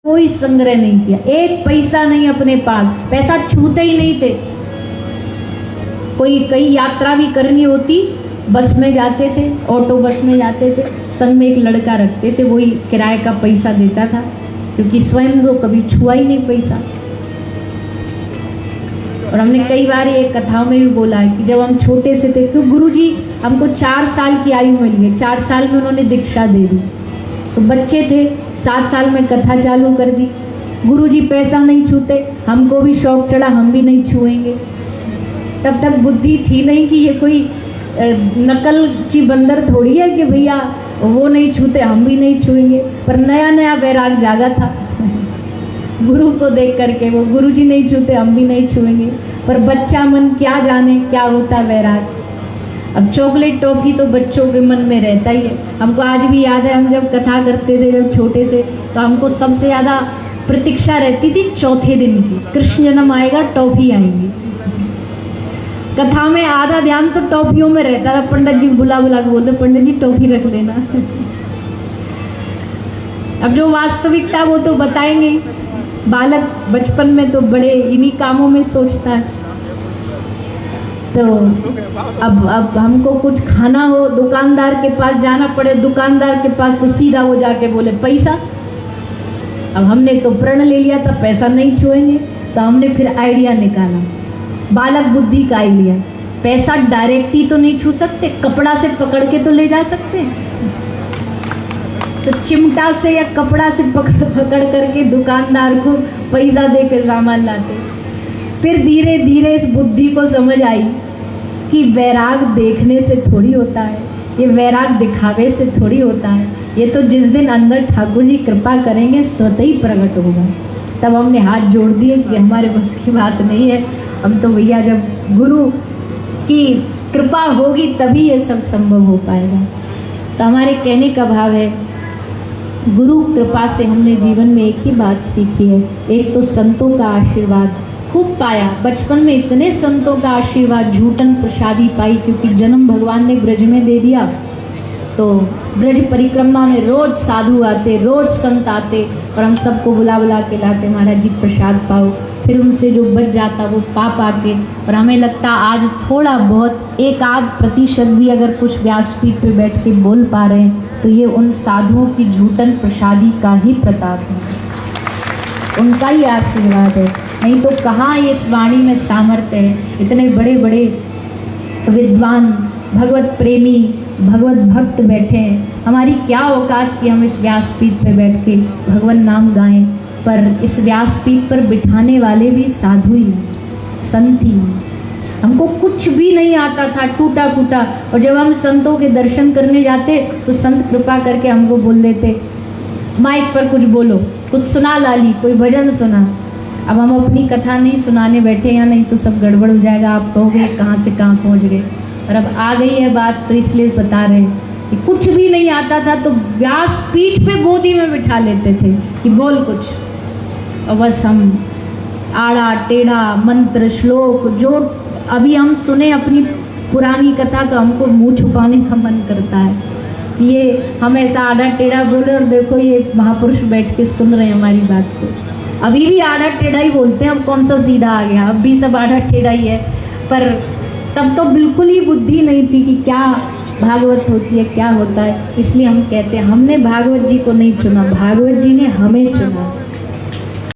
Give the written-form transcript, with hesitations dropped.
कोई संग्रह नहीं किया, एक पैसा नहीं अपने पास, पैसा छूते ही नहीं थे। कोई कई यात्रा भी करनी होती, बस में जाते थे, ऑटो बस में जाते थे, संग में एक लड़का रखते थे, वही किराए का पैसा देता था, क्योंकि स्वयं तो कभी छुआ ही नहीं पैसा। और हमने कई बार ये कथाओं में भी बोला है कि जब हम छोटे से थे, तो गुरुजी हमको 4 साल की आयु मिली है, 4 साल में उन्होंने दीक्षा दे दी, तो बच्चे थे, 7 साल में कथा चालू कर दी। गुरुजी पैसा नहीं छूते, हमको भी शौक चढ़ा, हम भी नहीं छुएंगे। तब तक बुद्धि थी नहीं कि ये कोई नकल की बंदर थोड़ी है कि भैया वो नहीं छूते हम भी नहीं छुएंगे, पर नया नया वैराग जागा था गुरु को देख करके, वो गुरुजी नहीं छूते हम भी नहीं छुएंगे, पर बच्चा मन क्या जाने क्या होता वैराग। अब चॉकलेट टॉफी तो बच्चों के मन में रहता ही है। हमको आज भी याद है, हम जब कथा करते थे, जब छोटे थे, तो हमको सबसे ज़्यादा प्रतीक्षा रहती थी चौथे दिन की, कृष्ण जन्म आएगा टॉफी आएंगी। कथा में आधा ध्यान तो टॉफियों में रहता है, पंडित जी बुला बुला के बोलते पंडित जी टॉफी रख लेना अब जो वास्तविकता वो तो बताएंगे। बालक बचपन में तो बड़े इन्हीं कामों में सोचता है। तो अब हमको कुछ खाना हो, दुकानदार के पास जाना पड़े, दुकानदार के पास तो सीधा वो जाके बोले पैसा। अब हमने तो प्रण ले लिया था पैसा नहीं छुएंगे, तो हमने फिर आइडिया निकाला, बालक बुद्धि का आइडिया, पैसा डायरेक्ट ही तो नहीं छू सकते, कपड़ा से पकड़ के तो ले जा सकते हैं, तो चिमटा से या कपड़ा से पकड़ करके दुकानदार को पैसा दे के सामान लाते। फिर धीरे धीरे इस बुद्धि को समझ आई कि वैराग देखने से थोड़ी होता है, ये वैराग दिखावे से थोड़ी होता है, ये तो जिस दिन अंदर ठाकुर जी कृपा करेंगे स्वतः ही प्रकट होगा। तब हमने हाथ जोड़ दिए कि हमारे बस की बात नहीं है, हम तो भैया जब गुरु की कृपा होगी तभी ये सब संभव हो पाएगा। तो हमारे कहने का भाव है, गुरु कृपा से हमने जीवन में एक ही बात सीखी है, एक तो संतों का आशीर्वाद खूब पाया। बचपन में इतने संतों का आशीर्वाद, झूठन प्रसादी पाई, क्योंकि जन्म भगवान ने ब्रज में दे दिया, तो ब्रज परिक्रमा में रोज साधु आते, रोज संत आते, और हम सबको बुला बुला के लाते, महाराज जी प्रसाद पाओ। फिर उनसे जो बच जाता वो पाप आके, और हमें लगता आज थोड़ा बहुत 1-8% भी अगर कुछ व्यासपीठ पे बैठ के बोल पा रहे हैं, तो ये उन साधुओं की झूठन प्रसादी का ही प्रताप है, उनका ही आशीर्वाद है। नहीं तो कहाँ इस वाणी में सामर्थ्य है। इतने बड़े बड़े विद्वान, भगवत प्रेमी, भगवत भक्त बैठे हैं, हमारी क्या औकात कि हम इस व्यासपीठ पे बैठ के भगवान नाम गाएं, पर इस व्यासपीठ पर बिठाने वाले भी साधु ही हैं, संत ही हैं। हमको कुछ भी नहीं आता था, टूटा फूटा, और जब हम संतों के दर्शन करने जाते तो संत कृपा करके हमको बोल देते माइक पर कुछ बोलो, कुछ सुना लाली, कोई भजन सुना। अब हम अपनी कथा नहीं सुनाने बैठे या नहीं तो सब गड़बड़ हो जाएगा, आप कहोगे कहाँ से कहाँ पहुँच गए। और अब आ गई है बात तो इसलिए बता रहे हैं कि कुछ भी नहीं आता था तो व्यासपीठ पे गोदी में बिठा लेते थे कि बोल कुछ, और बस हम आड़ा टेढ़ा मंत्र श्लोक जो अभी हम सुने अपनी पुरानी कथा, तो हमको मुंह छुपाने का मन करता है। ये हम ऐसा आड़ा टेढ़ा बोले और देखो ये महापुरुष बैठ के सुन रहे हैं हमारी बात को। अभी भी आड़ा टेढ़ा ही बोलते हैं, अब कौन सा सीधा आ गया, अब भी सब आड़ा टेढ़ा ही है। पर तब तो बिल्कुल ही बुद्धि नहीं थी कि क्या भागवत होती है, क्या होता है। इसलिए हम कहते हैं हमने भागवत जी को नहीं चुना, भागवत जी ने हमें चुना।